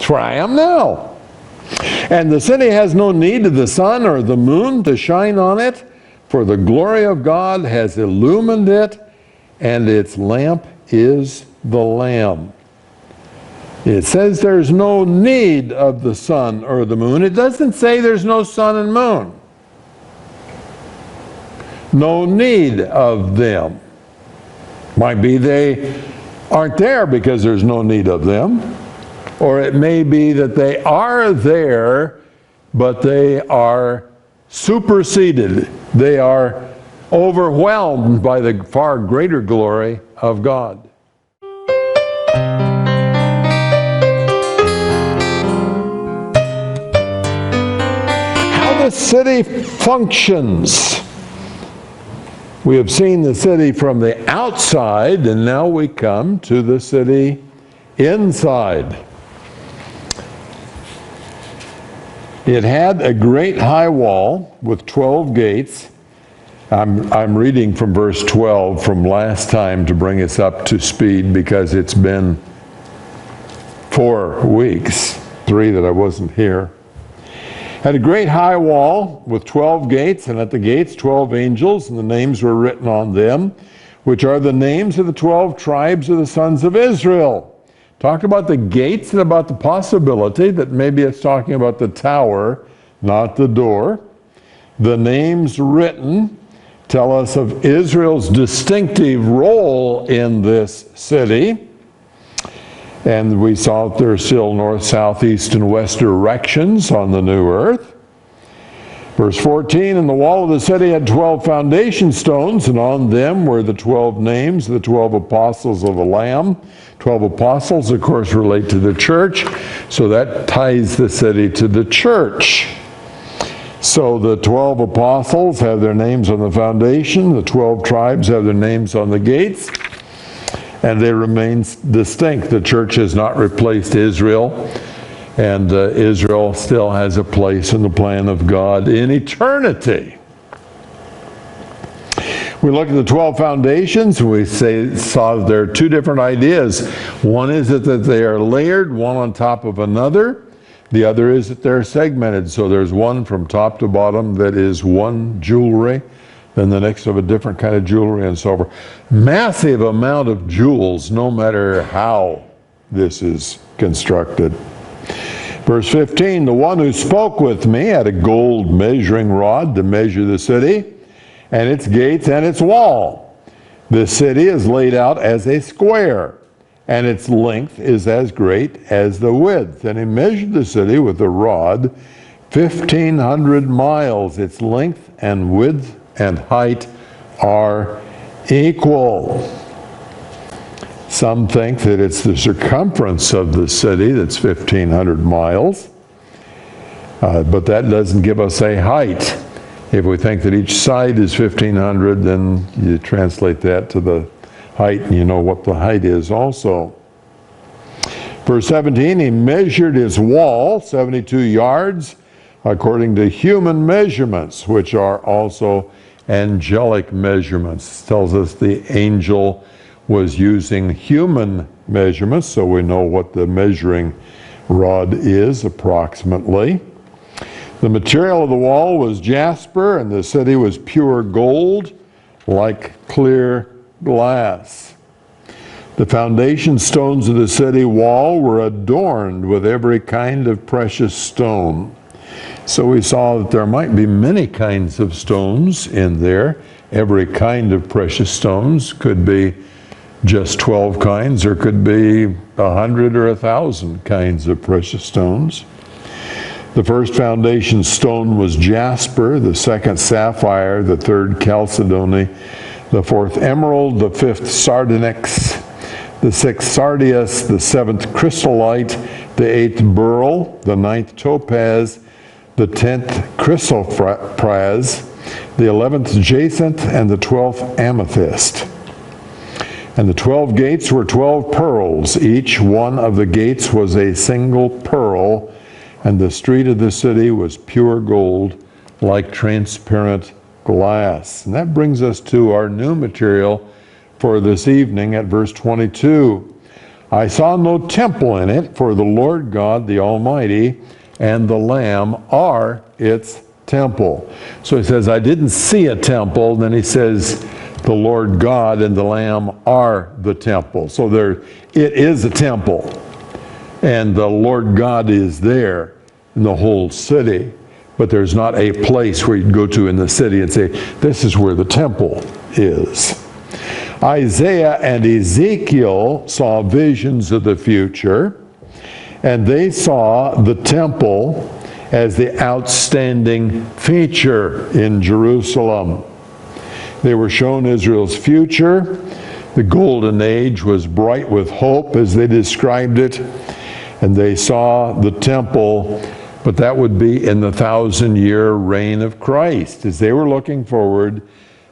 That's where I am now. And the city has no need of the sun or the moon to shine on it, for the glory of God has illumined it, and its lamp is the Lamb. It says there's no need of the sun or the moon. It doesn't say there's no sun and moon. No need of them. Might be they aren't there because there's no need of them. Or it may be that they are there, but they are superseded. They are overwhelmed by the far greater glory of God. How the city functions. We have seen the city from the outside, and now we come to the city inside. It had a great high wall with 12 gates. I'm reading from verse 12 from last time to bring us up to speed because it's been 4 weeks, 3 that I wasn't here. Had a great high wall with 12 gates, and at the gates 12 angels, and the names were written on them, which are the names of the 12 tribes of the sons of Israel. Talked about the gates and about the possibility that maybe it's talking about the tower, not the door. The names written tell us of Israel's distinctive role in this city. And we saw that there are still north, south, east, and west directions on the new earth. Verse 14, and the wall of the city had 12 foundation stones, and on them were the 12 names of the 12 apostles of the Lamb. 12 apostles, of course, relate to the church, so that ties the city to the church. So the 12 apostles have their names on the foundation, the 12 tribes have their names on the gates, and they remain distinct. The church has not replaced Israel, and Israel still has a place in the plan of God in eternity. We look at the 12 foundations, and we saw that there are 2 different ideas. One is that they are layered, one on top of another. The other is that they're segmented. So there's one from top to bottom that is one jewelry, then the next of a different kind of jewelry, and so forth. Massive amount of jewels, no matter how this is constructed. Verse 15, the one who spoke with me had a gold measuring rod to measure the city, and its gates and its wall. The city is laid out as a square, and its length is as great as the width. And he measured the city with a rod, 1,500 miles. Its length and width and height are equal. Some think that it's the circumference of the city that's 1,500 miles, but that doesn't give us a height. If we think that each side is 1,500, then you translate that to the height, and you know what the height is also. Verse 17, he measured his wall 72 yards according to human measurements, which are also angelic measurements. It tells us the angel was using human measurements, so we know what the measuring rod is approximately. The material of the wall was jasper, and the city was pure gold, like clear glass. The foundation stones of the city wall were adorned with every kind of precious stone. So we saw that there might be many kinds of stones in there. Every kind of precious stones could be just 12 kinds, or could be 100 or 1,000 kinds of precious stones. The first foundation stone was jasper, the second sapphire, the third chalcedony, the fourth emerald, the fifth sardonyx, the sixth sardius, the seventh chrysolite, the eighth beryl, the ninth topaz, the 10th chrysoprase, the 11th jacinth, and the 12th amethyst. And the 12 gates were 12 pearls. Each one of the gates was a single pearl, and the street of the city was pure gold, like transparent glass. And that brings us to our new material for this evening at verse 22. I saw no temple in it, for the Lord God, the Almighty, and the Lamb are its temple. So he says, I didn't see a temple. Then he says, the Lord God and the Lamb are the temple. So it is a temple. And the Lord God is there in the whole city. But there's not a place where you'd go to in the city and say, this is where the temple is. Isaiah and Ezekiel saw visions of the future, and they saw the temple as the outstanding feature in Jerusalem. They were shown Israel's future. The golden age was bright with hope, as they described it, and they saw the temple, but that would be in the 1,000-year reign of Christ. As they were looking forward,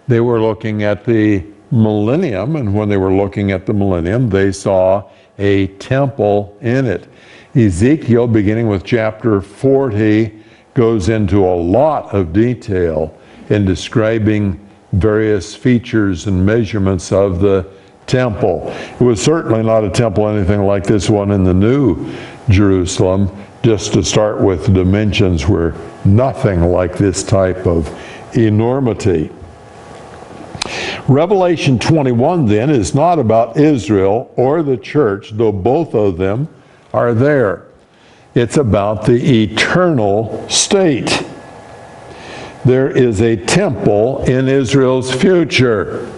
they were looking at the millennium, and when they were looking at the millennium, they saw a temple in it. Ezekiel, beginning with chapter 40, goes into a lot of detail in describing various features and measurements of the temple. It was certainly not a temple anything like this one in the New Jerusalem. Just to start with, the dimensions were nothing like this type of enormity. Revelation 21 then is not about Israel or the church, though both of them are there. It's about the eternal state. There is a temple in Israel's future.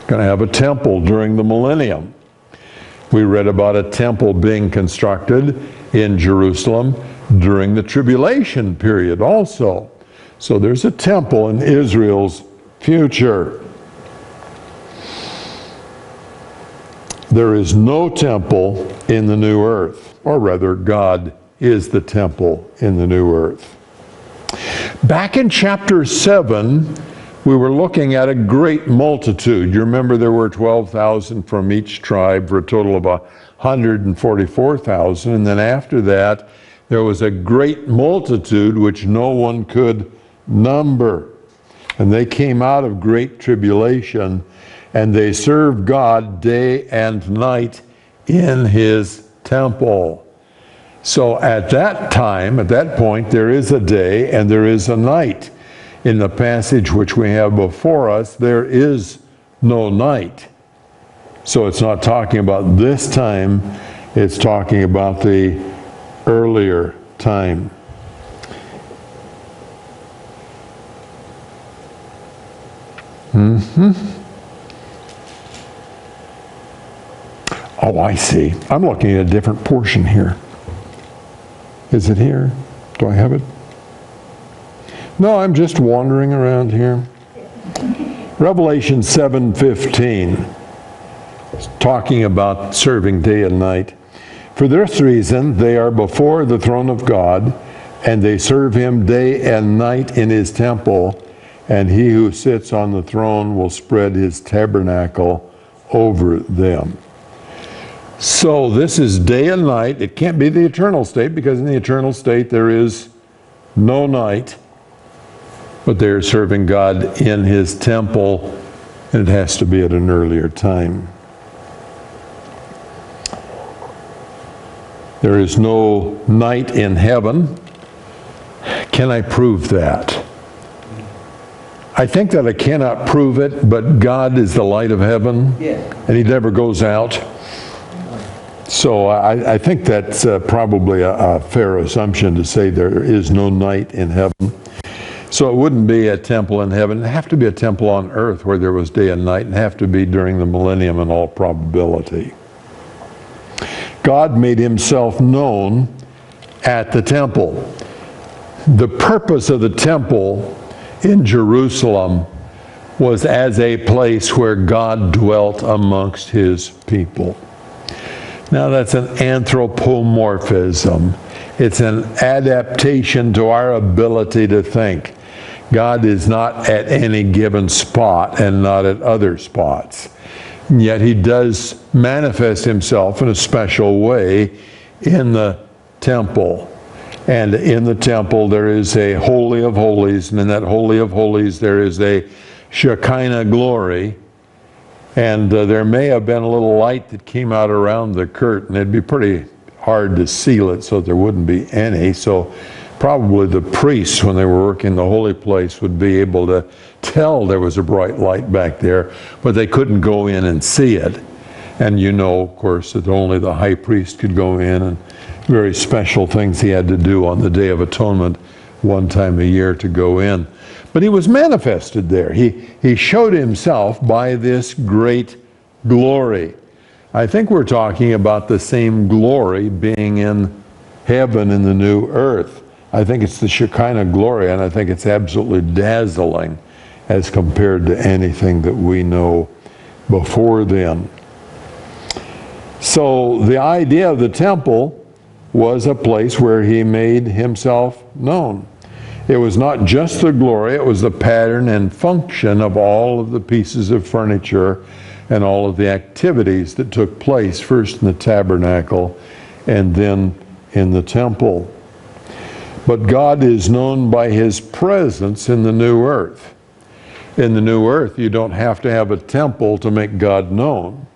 Going to have a temple during the millennium. We read about a temple being constructed in Jerusalem during the tribulation period also. So there's a temple in Israel's future. There is no temple in the new earth, or rather, God is the temple in the new earth. Back in chapter 7, we were looking at a great multitude. You remember there were 12,000 from each tribe for a total of 144,000. And then after that, there was a great multitude which no one could number. And they came out of great tribulation, and they served God day and night in his temple. So at that time, at that point, there is a day and there is a night. In the passage which we have before us, there is no night. So it's not talking about this time, it's talking about the earlier time. Oh, I see. I'm looking at a different portion here. Is it here? Do I have it? No, I'm just wandering around here. Revelation 7:15, talking about serving day and night. For this reason, they are before the throne of God, and they serve him day and night in his temple, and he who sits on the throne will spread his tabernacle over them. So this is day and night. It can't be the eternal state, because in the eternal state there is no night. But they're serving God in his temple, and it has to be at an earlier time. There is no night in heaven. Can I prove that? I think that I cannot prove it, but God is the light of heaven, and he never goes out. So I think that's probably a fair assumption to say there is no night in heaven. So it wouldn't be a temple in heaven. It'd have to be a temple on earth where there was day and night, and have to be during the millennium in all probability. God made himself known at the temple. The purpose of the temple in Jerusalem was as a place where God dwelt amongst his people. Now that's an anthropomorphism. It's an adaptation to our ability to think. God is not at any given spot and not at other spots. And yet he does manifest himself in a special way in the temple. And in the temple there is a Holy of Holies, and in that Holy of Holies there is a Shekinah glory. And there may have been a little light that came out around the curtain. It'd be pretty hard to seal it so there wouldn't be any. So probably the priests, when they were working the holy place, would be able to tell there was a bright light back there, but they couldn't go in and see it. And you know, of course, that only the high priest could go in, and very special things he had to do on the Day of Atonement one time a year to go in. But he was manifested there. He showed himself by this great glory. I think we're talking about the same glory being in heaven in the new earth. I think it's the Shekinah glory, and I think it's absolutely dazzling as compared to anything that we know before then. So the idea of the temple was a place where he made himself known. It was not just the glory, it was the pattern and function of all of the pieces of furniture and all of the activities that took place, first in the tabernacle and then in the temple. But God is known by his presence in the new earth. In the new earth, you don't have to have a temple to make God known.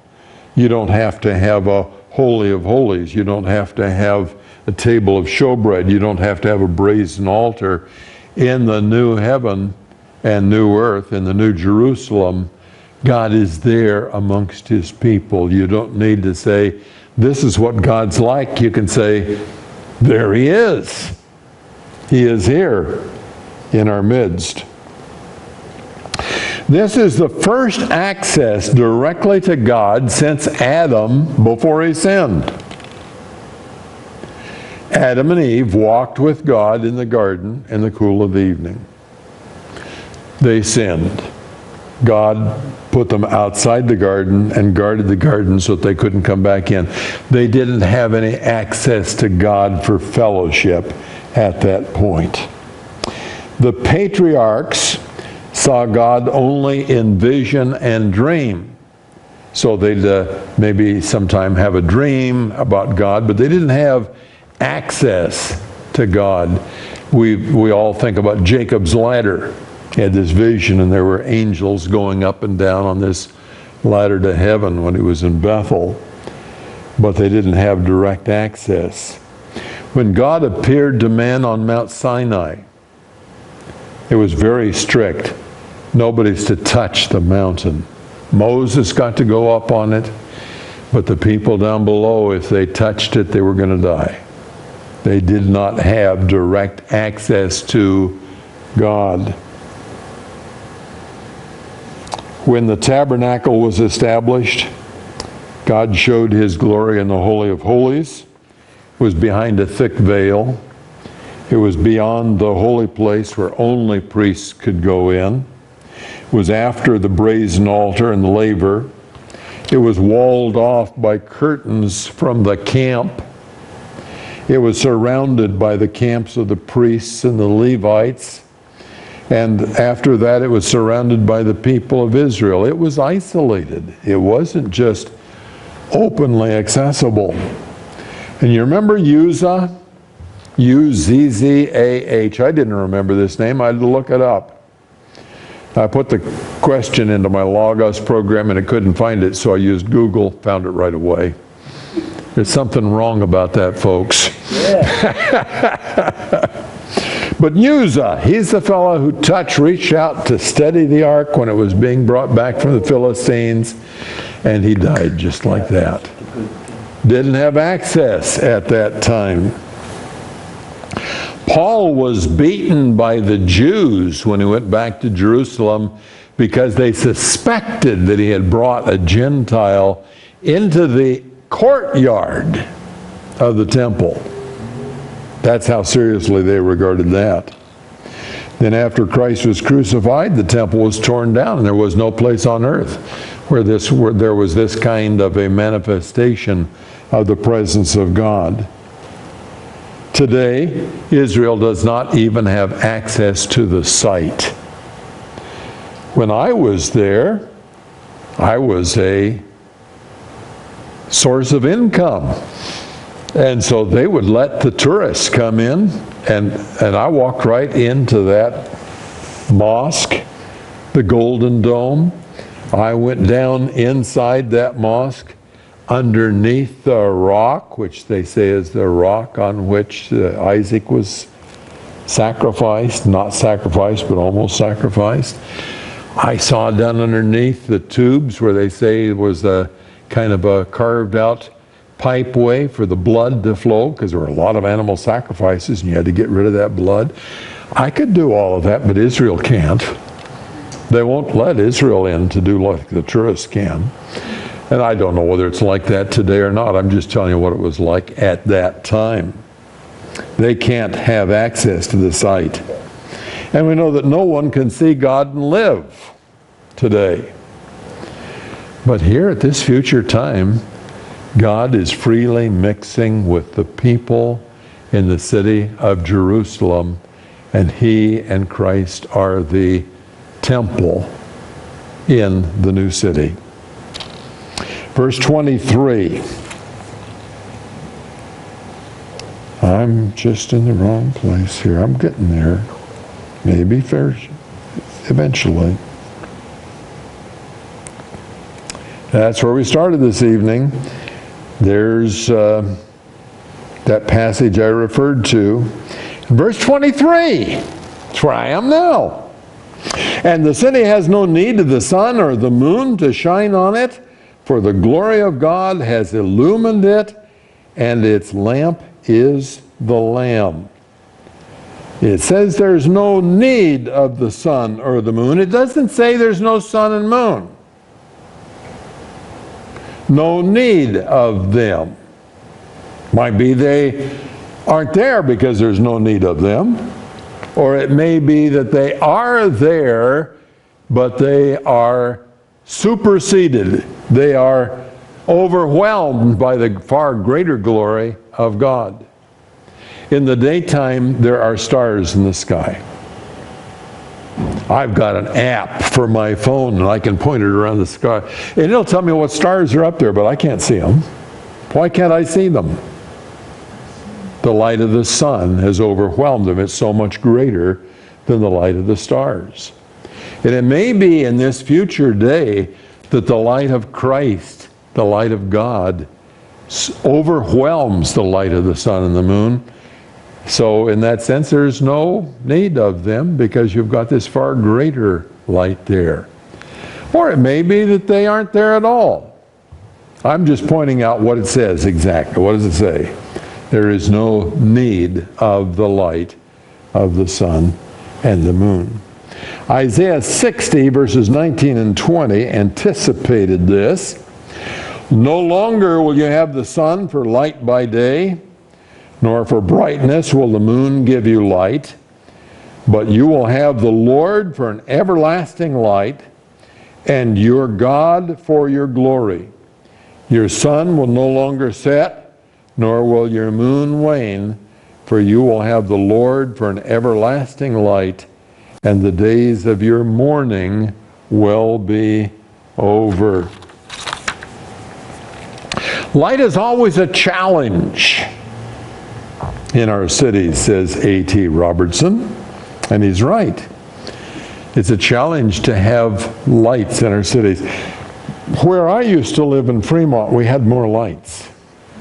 You don't have to have a holy of holies. You don't have to have a table of showbread. You don't have to have a brazen altar. In the new heaven and new earth, in the new Jerusalem, God is there amongst his people. You don't need to say, this is what God's like. You can say, there he is. He is here in our midst. This is the first access directly to God since Adam before he sinned. Adam and Eve walked with God in the garden in the cool of the evening. They sinned. God put them outside the garden and guarded the garden so that they couldn't come back in. They didn't have any access to God for fellowship at that point. The patriarchs saw God only in vision and dream. So they'd maybe sometime have a dream about God, but they didn't have access to God. We all think about Jacob's ladder. He had this vision, and there were angels going up and down on this ladder to heaven when he was in Bethel. But they didn't have direct access. When God appeared to man on Mount Sinai, it was very strict. Nobody's to touch the mountain. Moses got to go up on it, but the people down below, if they touched it, they were going to die. They did not have direct access to God. When the tabernacle was established, God showed his glory in the Holy of Holies. It was behind a thick veil. It was beyond the holy place where only priests could go in. It was after the brazen altar and the laver. It was walled off by curtains from the camp. It was surrounded by the camps of the priests and the Levites. And after that, it was surrounded by the people of Israel. It was isolated. It wasn't just openly accessible. And you remember Uzzah? U-Z-Z-A-H. I didn't remember this name. I had to look it up. I put the question into my Logos program and I couldn't find it, so I used Google, found it right away. There's something wrong about that, folks. Yeah. But Uzzah, he's the fellow who reached out to steady the ark when it was being brought back from the Philistines, and he died just like that. Didn't have access at that time. Paul was beaten by the Jews when he went back to Jerusalem because they suspected that he had brought a Gentile into the courtyard of the temple. That's how seriously they regarded that. Then after Christ was crucified, the temple was torn down, and there was no place on earth where there was this kind of a manifestation of the presence of God. Today, Israel does not even have access to the site. When I was there, I was a source of income. And so they would let the tourists come in, and I walked right into that mosque, the Golden Dome. I went down inside that mosque underneath the rock, which they say is the rock on which Isaac was sacrificed, not sacrificed, but almost sacrificed. I saw down underneath the tubes where they say it was a kind of a carved out pipe way for the blood to flow, because there were a lot of animal sacrifices and you had to get rid of that blood. I could do all of that, but Israel can't. They won't let Israel in to do like the tourists can. And I don't know whether it's like that today or not. I'm just telling you what it was like at that time. They can't have access to the site. And we know that no one can see God and live today. But here at this future time, God is freely mixing with the people in the city of Jerusalem, and He and Christ are the temple in the new city. Verse 23. I'm just in the wrong place here. I'm getting there. Maybe eventually. That's where we started this evening. There's that passage I referred to. Verse 23. That's where I am now. And the city has no need of the sun or the moon to shine on it, for the glory of God has illumined it, and its lamp is the Lamb. It says there's no need of the sun or the moon. It doesn't say there's no sun and moon. No need of them. Might be they aren't there because there's no need of them. Or it may be that they are there, but they are superseded. They are overwhelmed by the far greater glory of God. In the daytime, there are stars in the sky. I've got an app for my phone, and I can point it around the sky. And it'll tell me what stars are up there, but I can't see them. Why can't I see them? The light of the sun has overwhelmed them. It's so much greater than the light of the stars. And it may be in this future day that the light of Christ, the light of God, overwhelms the light of the sun and the moon. So in that sense, there's no need of them because you've got this far greater light there. Or it may be that they aren't there at all. I'm just pointing out what it says exactly. What does it say? There is no need of the light of the sun and the moon. Isaiah 60 verses 19 and 20 anticipated this. No longer will you have the sun for light by day, nor for brightness will the moon give you light, but you will have the Lord for an everlasting light, and your God for your glory. Your sun will no longer set, nor will your moon wane, for you will have the Lord for an everlasting light, and the days of your mourning will be over. Light is always a challenge in our cities, says A.T. Robertson, and he's right. It's a challenge to have lights in our cities. Where I used to live in Fremont, we had more lights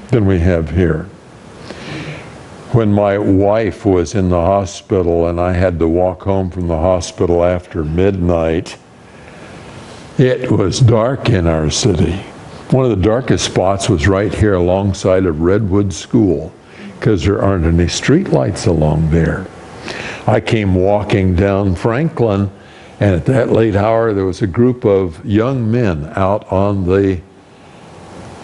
than we have here. When my wife was in the hospital and I had to walk home from the hospital after midnight, it was dark in our city. One of the darkest spots was right here alongside of Redwood School, because there aren't any street lights along there. I came walking down Franklin, and at that late hour there was a group of young men out on the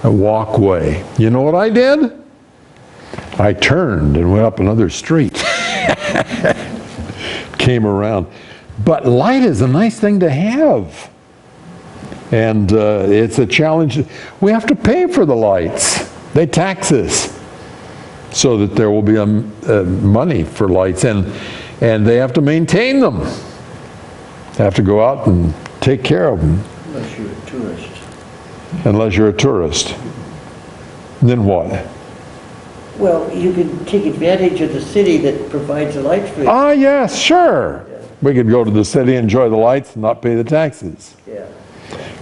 walkway. You know what I did? I turned and went up another street. Came around. But light is a nice thing to have. And it's a challenge. We have to pay for the lights. They tax us so that there will be money for lights. And they have to maintain them. They have to go out and take care of them. Unless you're a tourist. Unless you're a tourist. Then what? Well, you can take advantage of the city that provides the lights for you. Ah, yes, sure. Yeah. We could go to the city, enjoy the lights, and not pay the taxes. Yeah.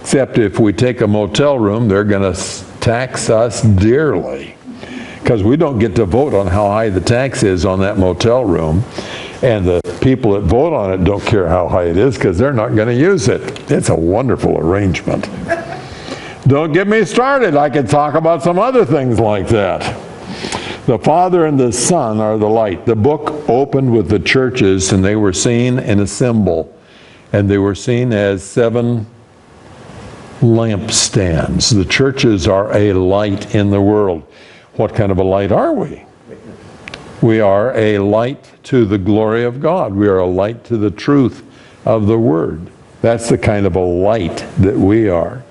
Except if we take a motel room, they're going to tax us dearly, because we don't get to vote on how high the tax is on that motel room. And the people that vote on it don't care how high it is, because they're not going to use it. It's a wonderful arrangement. Don't get me started. I could talk about some other things like that. The Father and the Son are the light. The book opened with the churches, and they were seen in a symbol. And they were seen as 7 lampstands. The churches are a light in the world. What kind of a light are we? We are a light to the glory of God. We are a light to the truth of the Word. That's the kind of a light that we are.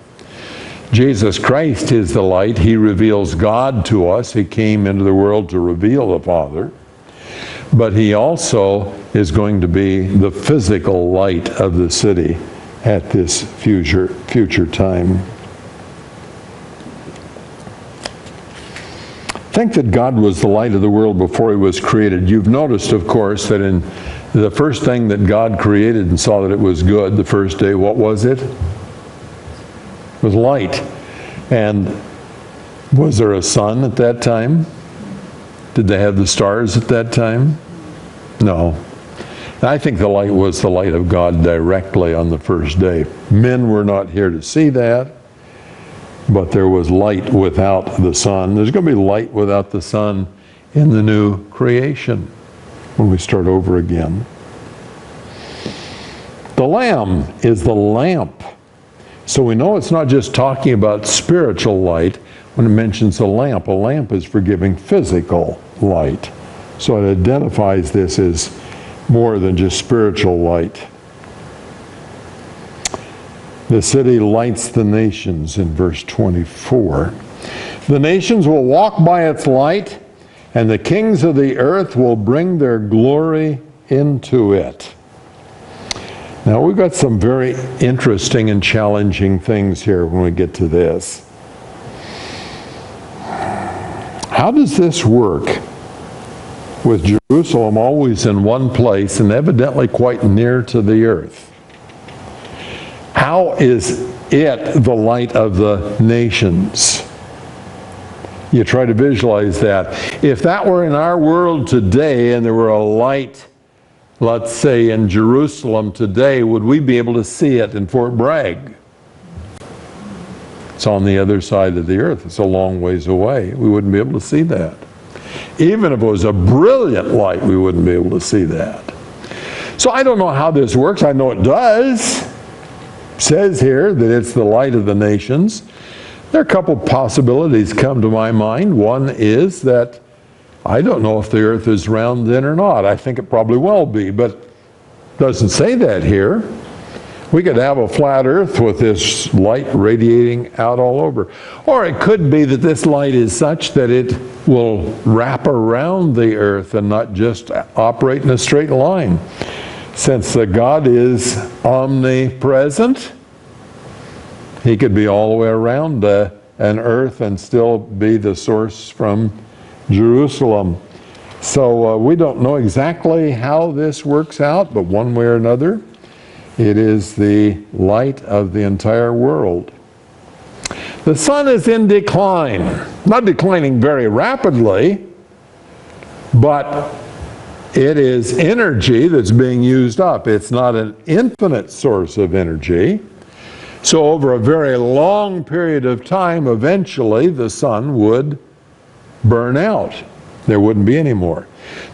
Jesus Christ is the light. He reveals God to us. He came into the world to reveal the Father. But He also is going to be the physical light of the city at this future time. Think that God was the light of the world before He was created. You've noticed, of course, that in the first thing that God created and saw that it was good, the first day, what was it? It was light. And was there a sun at that time? Did they have the stars at that time? No. I think the light was the light of God directly on the first day. Men were not here to see that, but there was light without the sun. There's going to be light without the sun in the new creation when we start over again. The Lamb is the lamp. So we know it's not just talking about spiritual light when it mentions a lamp. A lamp is for giving physical light. So it identifies this as more than just spiritual light. The city lights the nations in verse 24. The nations will walk by its light, and the kings of the earth will bring their glory into it. Now we've got some very interesting and challenging things here when we get to this. How does this work with Jerusalem always in one place and evidently quite near to the earth? How is it the light of the nations? You try to visualize that. If that were in our world today and there were a light, let's say in Jerusalem today, would we be able to see it in Fort Bragg? It's on the other side of the earth. It's a long ways away. We wouldn't be able to see that. Even if it was a brilliant light, we wouldn't be able to see that. So I don't know how this works. I know it does. It says here that it's the light of the nations. There are a couple possibilities come to my mind. One is that I don't know if the earth is round then or not. I think it probably will be, but it doesn't say that here. We could have a flat earth with this light radiating out all over. Or it could be that this light is such that it will wrap around the earth and not just operate in a straight line. Since God is omnipresent, He could be all the way around an earth and still be the source from Jerusalem. So we don't know exactly how this works out, but one way or another, it is the light of the entire world. The sun is in decline. Not declining very rapidly, but it is energy that's being used up. It's not an infinite source of energy. So over a very long period of time, eventually the sun would burn out. There wouldn't be any more.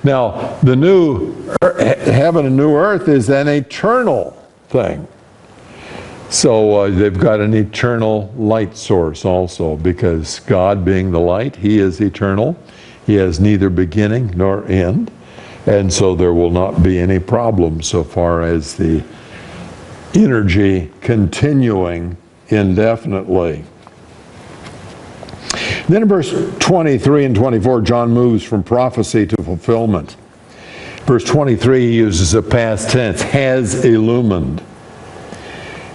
Now, the new heaven and new earth is an eternal thing. So they've got an eternal light source also, because God being the light, He is eternal. He has neither beginning nor end. And so there will not be any problem so far as the energy continuing indefinitely. Then in verse 23 and 24, John moves from prophecy to fulfillment. Verse 23, he uses a past tense, has illumined.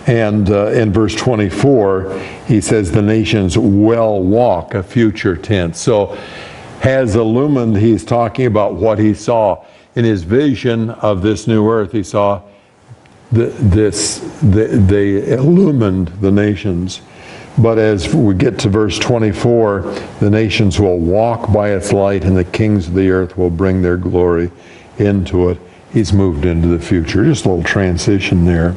And in verse 24, he says the nations will walk, a future tense. So has illumined, he's talking about what he saw. In his vision of this new earth, he saw they illumined the nations. But as we get to verse 24, the nations will walk by its light, and the kings of the earth will bring their glory into it. He's moved into the future. Just a little transition there.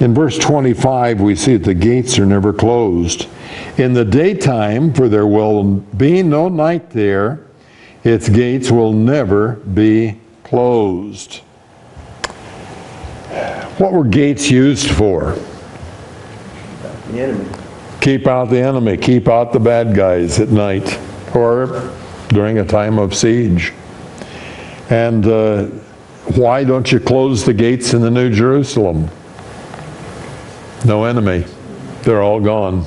In verse 25, we see that the gates are never closed. In the daytime, for there will be no night there, its gates will never be closed. What were gates used for? The enemy. Keep out the enemy, keep out the bad guys at night, or during a time of siege. And why don't you close the gates in the New Jerusalem? No enemy. They're all gone.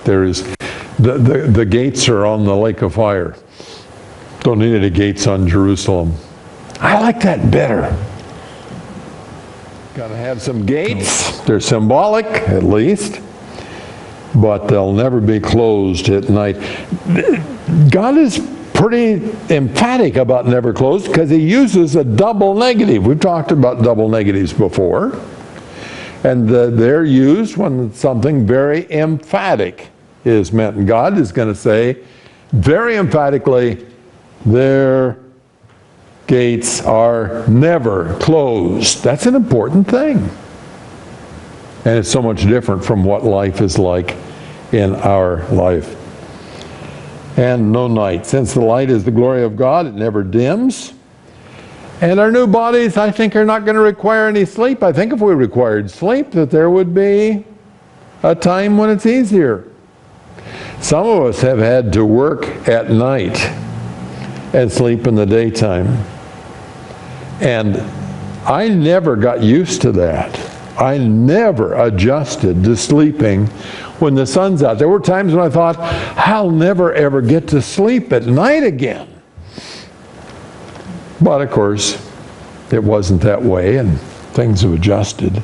There is the gates are on the lake of fire. Don't need any gates on Jerusalem. I like that better. Got to have some gates. They're symbolic, at least, but they'll never be closed at night. God is pretty emphatic about never closed because he uses a double negative. We've talked about double negatives before. And they're used when something very emphatic is meant. And God is going to say very emphatically, their gates are never closed. That's an important thing. And it's so much different from what life is like in our life. And no night. Since the light is the glory of God, it never dims. And our new bodies, I think, are not going to require any sleep. I think if we required sleep, that there would be a time when it's easier. Some of us have had to work at night and sleep in the daytime. And I never got used to that. I never adjusted to sleeping when the sun's out. There were times when I thought, I'll never ever get to sleep at night again. But of course, it wasn't that way, and things have adjusted.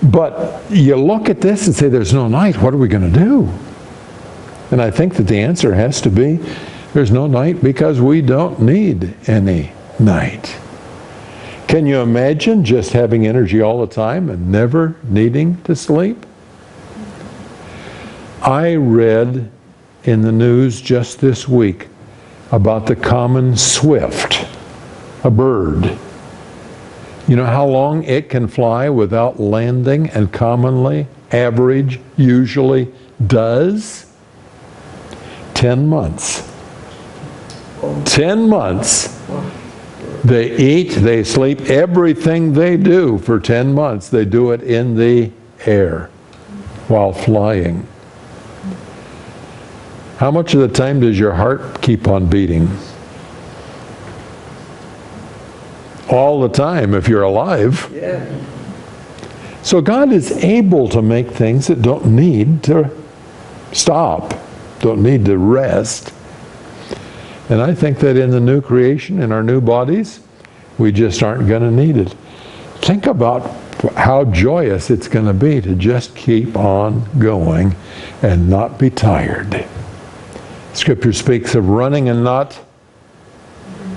But you look at this and say, there's no night. What are we going to do? And I think that the answer has to be, there's no night because we don't need any night. Can you imagine just having energy all the time and never needing to sleep? I read in the news just this week about the common swift, a bird. You know how long it can fly without landing, and commonly, average, usually does? 10 months. 10 months. They eat, they sleep, everything they do for 10 months, they do it in the air while flying. How much of the time does your heart keep on beating? All the time, if you're alive. Yeah. So God is able to make things that don't need to stop, don't need to rest. And I think that in the new creation, in our new bodies, we just aren't going to need it. Think about how joyous it's going to be to just keep on going and not be tired. Scripture speaks of running and not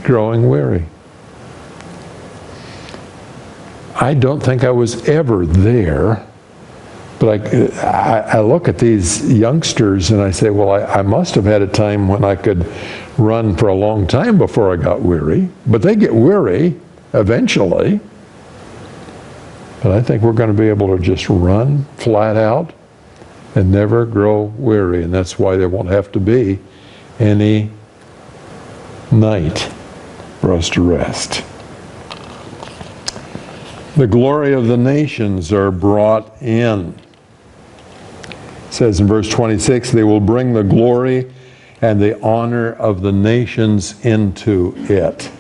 growing weary. I don't think I was ever there, but I look at these youngsters and I say, well, I must have had a time when I could run for a long time before I got weary. But they get weary eventually. But I think we're going to be able to just run flat out and never grow weary. And that's why there won't have to be any night for us to rest. The glory of the nations are brought in. It says in verse 26, they will bring the glory and the honor of the nations into it.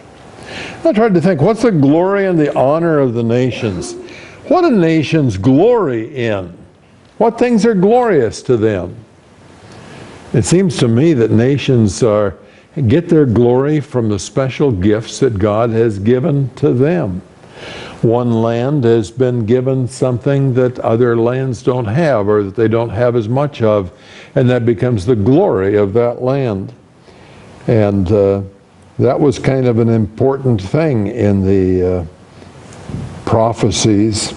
I tried to think, what's the glory and the honor of the nations? What do nations glory in? What things are glorious to them? It seems to me that nations get their glory from the special gifts that God has given to them. One land has been given something that other lands don't have, or that they don't have as much of, and that becomes the glory of that land. And that was kind of an important thing in the prophecies.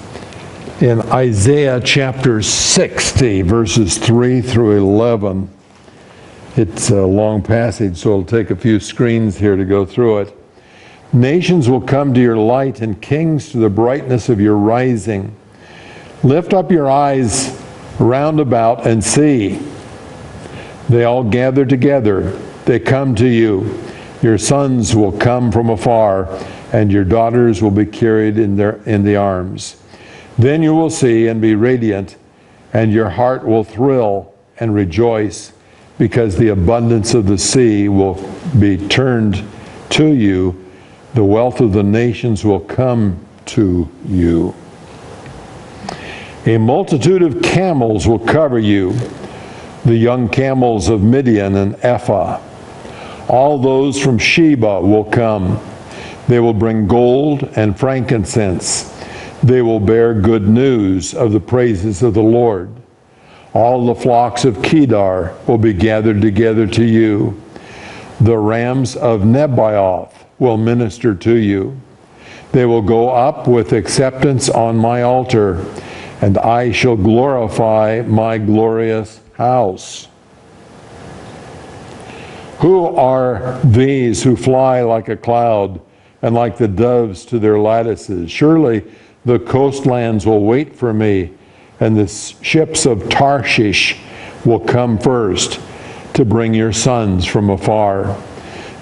In Isaiah chapter 60, verses 3 through 11, it's a long passage, so it'll take a few screens here to go through it. Nations will come to your light, and kings to the brightness of your rising. Lift up your eyes round about and see. They all gather together. They come to you. Your sons will come from afar, and your daughters will be carried in the arms. Then you will see and be radiant, and your heart will thrill and rejoice, because the abundance of the sea will be turned to you. The wealth of the nations will come to you. A multitude of camels will cover you, the young camels of Midian and Ephah. All those from Sheba will come. They will bring gold and frankincense. They will bear good news of the praises of the Lord. All the flocks of Kedar will be gathered together to you. The rams of Nebaioth will minister to you. They will go up with acceptance on my altar, and I shall glorify my glorious house. Who are these who fly like a cloud and like the doves to their lattices? Surely the coastlands will wait for me, and the ships of Tarshish will come first to bring your sons from afar,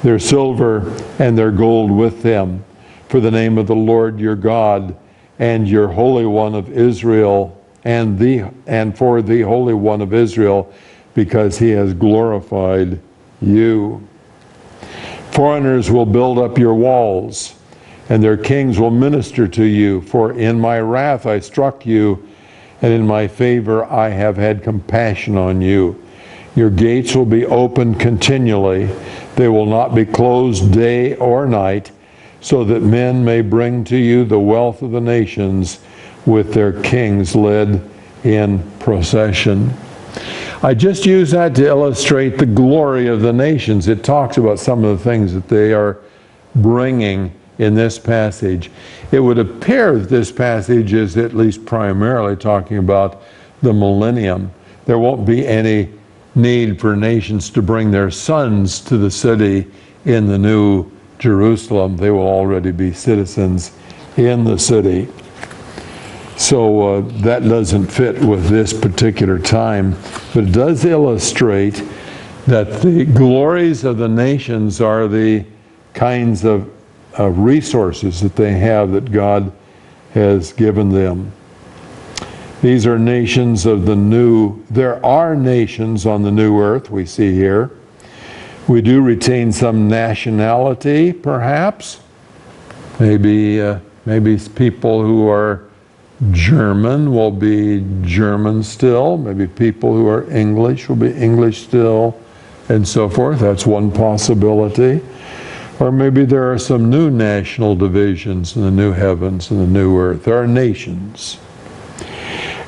their silver and their gold with them, for the name of the Lord your God and your Holy One of Israel, and for the Holy One of Israel, because he has glorified you. Foreigners will build up your walls, and their kings will minister to you. For in my wrath I struck you, and in my favor I have had compassion on you. Your gates will be open continually. They will not be closed day or night, so that men may bring to you the wealth of the nations, with their kings led in procession. I just use that to illustrate the glory of the nations. It talks about some of the things that they are bringing in this passage. It would appear that this passage is at least primarily talking about the millennium. There won't be any need for nations to bring their sons to the city in the new Jerusalem. They will already be citizens in the city. So that doesn't fit with this particular time, but it does illustrate that the glories of the nations are the kinds of resources that they have that God has given them. These are nations of the new, there are nations on the new earth, we see here. We do retain some nationality, perhaps. Maybe people who are German will be German still. Maybe people who are English will be English still, and so forth. That's one possibility. Or maybe there are some new national divisions in the new heavens and the new earth. There are nations.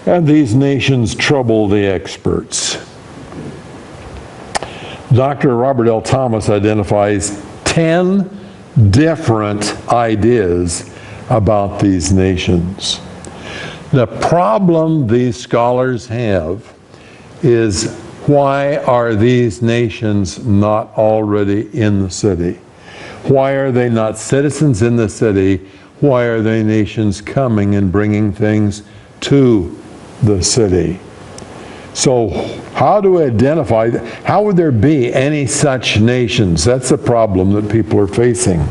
And these nations trouble the experts. Dr. Robert L. Thomas identifies 10 different ideas about these nations. The problem these scholars have is, why are these nations not already in the city? Why are they not citizens in the city? Why are they nations coming and bringing things to the city? So how do we identify, how would there be any such nations? That's the problem that people are facing.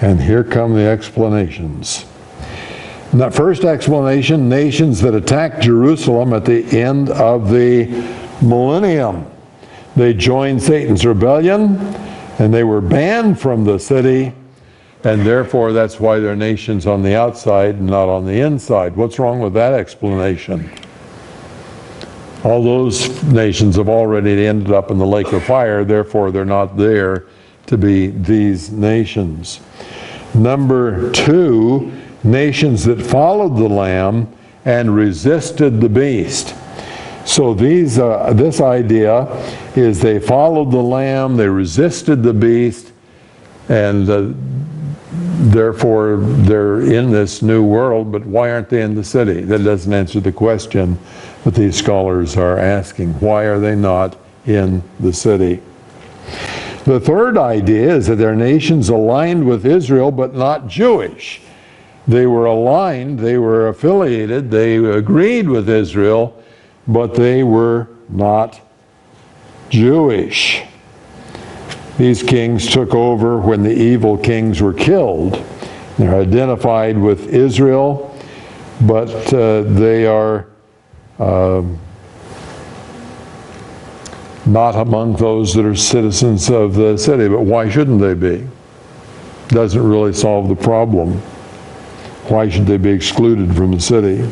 And here come the explanations. In that first explanation, nations that attacked Jerusalem at the end of the millennium. They joined Satan's rebellion, and they were banned from the city, and therefore that's why they're nations on the outside and not on the inside. What's wrong with that explanation? All those nations have already ended up in the lake of fire, therefore they're not there to be these nations. Number two, nations that followed the Lamb and resisted the beast. So this idea is they followed the Lamb, they resisted the beast, and therefore they're in this new world, but why aren't they in the city? That doesn't answer the question that these scholars are asking. Why are they not in the city? The third idea is that they're nations aligned with Israel, but not Jewish. They were aligned, they were affiliated, they agreed with Israel, but they were not Jewish. These kings took over when the evil kings were killed. They're identified with Israel, but they are not among those that are citizens of the city. But why shouldn't they be? Doesn't really solve the problem. Why should they be excluded from the city?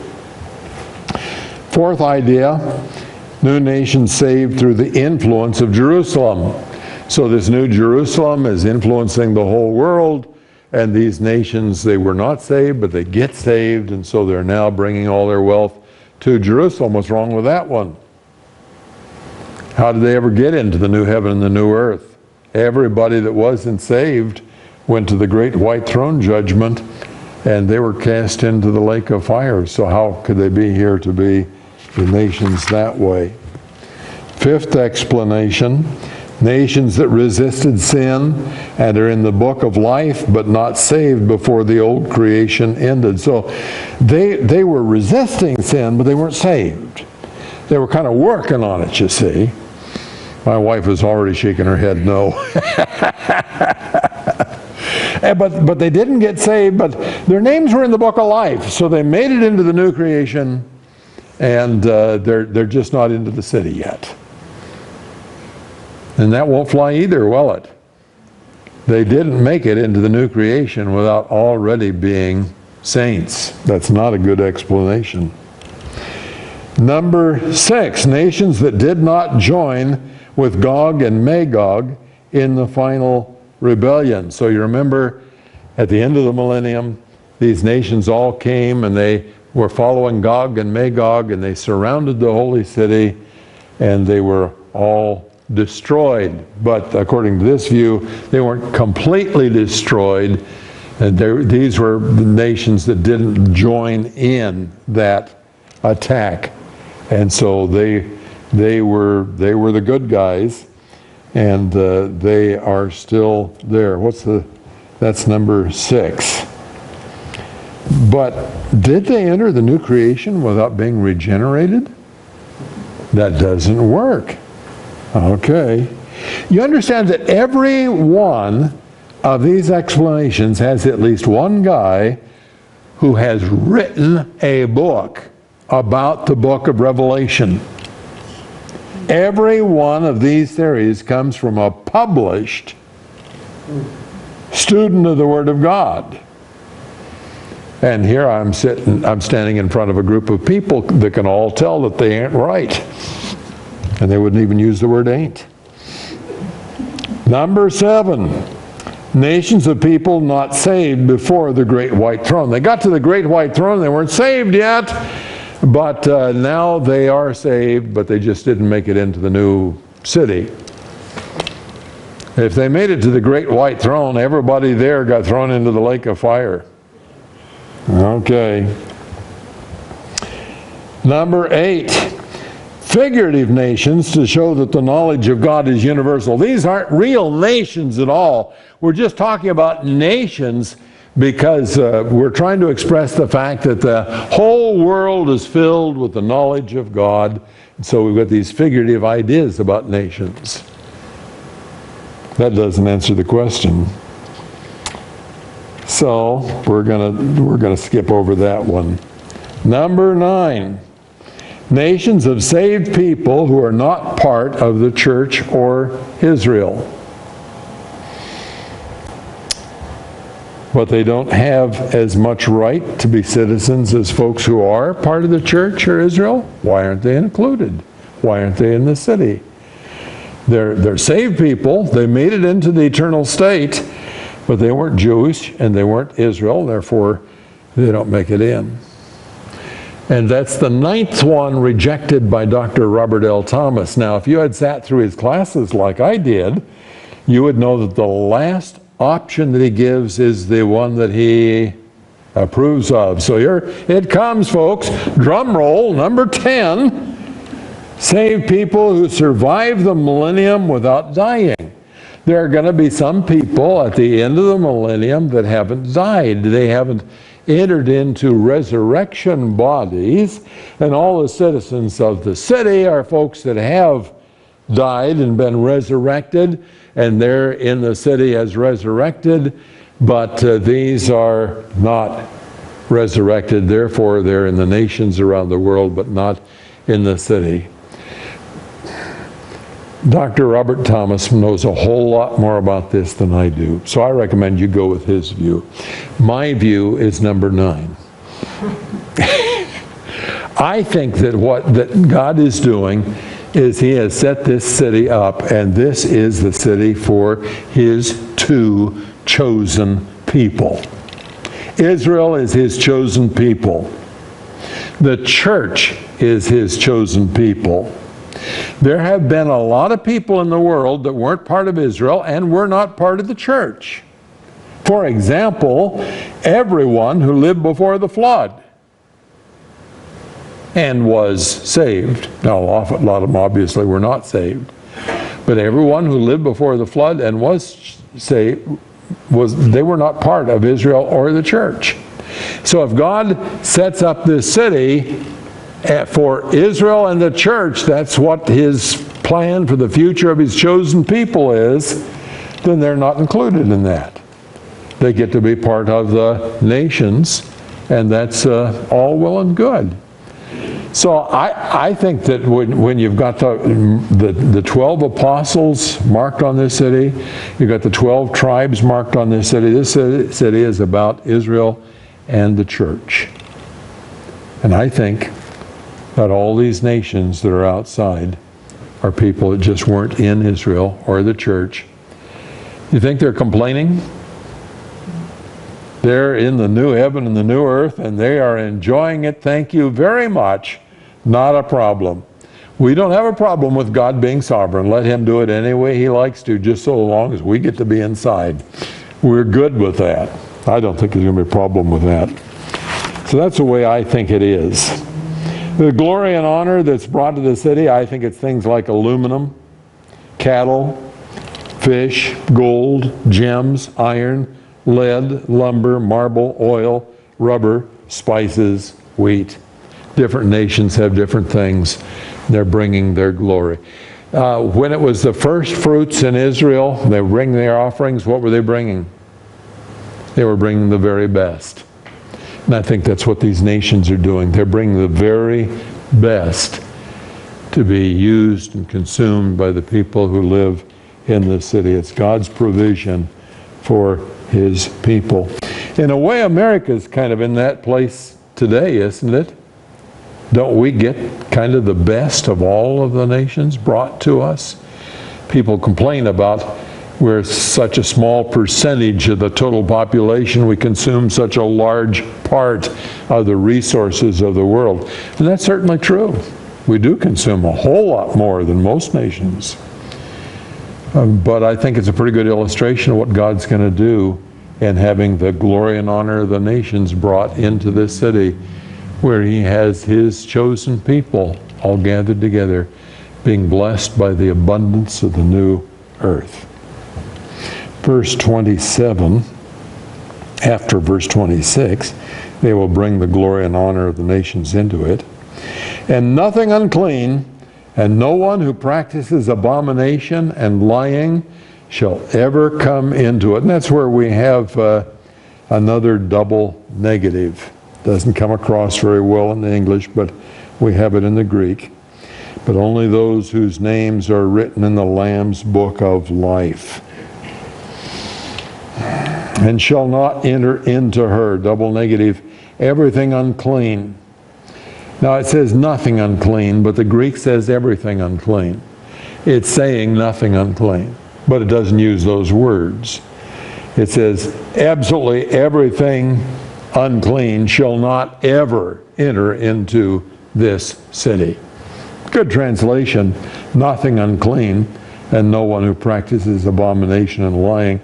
Fourth idea, new nation saved through the influence of Jerusalem. So this new Jerusalem is influencing the whole world, and these nations, they were not saved, but they get saved, and so they're now bringing all their wealth to Jerusalem. What's wrong with that one? How did they ever get into the new heaven and the new earth? Everybody that wasn't saved went to the great white throne judgment, and they were cast into the lake of fire. So how could they be here to be the nations that way? Fifth explanation, nations that resisted sin and are in the book of life but not saved before the old creation ended. So they were resisting sin, but they weren't saved. They were kind of working on it, you see. My wife is already shaking her head no. But they didn't get saved, but their names were in the book of life. So they made it into the new creation, and they're just not into the city yet. And that won't fly either, will it? They didn't make it into the new creation without already being saints. That's not a good explanation. Number 6, nations that did not join with Gog and Magog in the final rebellion. So you remember at the end of the millennium, these nations all came and they were following Gog and Magog, and they surrounded the holy city, and they were all destroyed. But according to this view, they weren't completely destroyed. And these were the nations that didn't join in that attack, and so they were the good guys, and they are still there. That's number 6. But did they enter the new creation without being regenerated? That doesn't work. Okay. You understand that every one of these explanations has at least one guy who has written a book about the book of Revelation. Every one of these theories comes from a published student of the Word of God. And here I'm standing in front of a group of people that can all tell that they ain't right. And they wouldn't even use the word ain't. Number 7, nations of people not saved before the great white throne. They got to the great white throne, they weren't saved yet, but now they are saved, but they just didn't make it into the new city. If they made it to the great white throne, everybody there got thrown into the lake of fire. Okay. Number 8, figurative nations to show that the knowledge of God is universal. These aren't real nations at all. We're just talking about nations because we're trying to express the fact that the whole world is filled with the knowledge of God. And so we've got these figurative ideas about nations. That doesn't answer the question. So we're gonna skip over that one. Number 9, nations of saved people who are not part of the church or Israel. But they don't have as much right to be citizens as folks who are part of the church or Israel. Why aren't they included? Why aren't they in the city? They're saved people. They made it into the eternal state, but they weren't Jewish and they weren't Israel, therefore they don't make it in. And that's the 9th one rejected by Dr. Robert L. Thomas. Now, if you had sat through his classes like I did, you would know that the last option that he gives is the one that he approves of. So here it comes, folks. Drum roll, number 10. Save people who survive the millennium without dying. There are going to be some people at the end of the millennium that haven't died. They haven't entered into resurrection bodies, and all the citizens of the city are folks that have died and been resurrected, and they're in the city as resurrected, but these are not resurrected. Therefore, they're in the nations around the world, but not in the city. Dr. Robert Thomas knows a whole lot more about this than I do, so I recommend you go with his view. My view is number 9. I think that what God is doing is he has set this city up, and this is the city for his 2 chosen people. Israel is his chosen people. The church is his chosen people. There have been a lot of people in the world that weren't part of Israel and were not part of the church. For example, everyone who lived before the flood and was saved. Now, a lot of them obviously were not saved. But everyone who lived before the flood and was saved, they were not part of Israel or the church. So if God sets up this city for Israel and the church, that's what his plan for the future of his chosen people is, then they're not included in that. They get to be part of the nations, and that's all well and good. So I think that when you've got the 12 apostles marked on this city, you've got the 12 tribes marked on this city is about Israel and the church. And I think that all these nations that are outside are people that just weren't in Israel or the church. You think they're complaining? They're in the new heaven and the new earth, and they are enjoying it. Thank you very much. Not a problem. We don't have a problem with God being sovereign. Let him do it any way he likes to, just so long as we get to be inside. We're good with that. I don't think there's going to be a problem with that. So that's the way I think it is. The glory and honor that's brought to the city, I think it's things like aluminum, cattle, fish, gold, gems, iron, lead, lumber, marble, oil, rubber, spices, wheat. Different nations have different things. They're bringing their glory. When it was the first fruits in Israel, they bring their offerings. What were they bringing? They were bringing the very best. And I think that's what these nations are doing. They're bringing the very best to be used and consumed by the people who live in the city. It's God's provision for his people. In a way, America's kind of in that place today, isn't it? Don't we get kind of the best of all of the nations brought to us? People complain about we're such a small percentage of the total population. We consume such a large part of the resources of the world. And that's certainly true. We do consume a whole lot more than most nations. But I think it's a pretty good illustration of what God's going to do in having the glory and honor of the nations brought into this city, where he has his chosen people all gathered together, being blessed by the abundance of the new earth. Verse 27, after verse 26, they will bring the glory and honor of the nations into it. And nothing unclean, and no one who practices abomination and lying shall ever come into it. And that's where we have another double negative. Doesn't come across very well in the English, but we have it in the Greek. But only those whose names are written in the Lamb's book of life. And shall not enter into her, double negative, everything unclean. Now it says nothing unclean, but the Greek says everything unclean. It's saying nothing unclean, but it doesn't use those words. It says absolutely everything unclean shall not ever enter into this city. Good translation, nothing unclean, and no one who practices abomination and lying.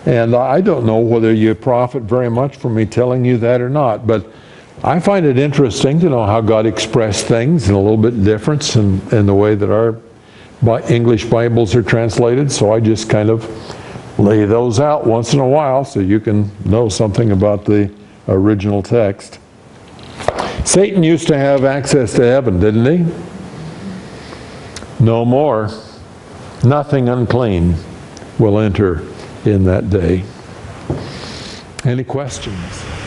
And I don't know whether you profit very much from me telling you that or not, but I find it interesting to know how God expressed things and a little bit difference in the way that our English Bibles are translated, so I just kind of lay those out once in a while so you can know something about the original text. Satan used to have access to heaven, didn't he? No more. Nothing unclean will enter in that day. Any questions?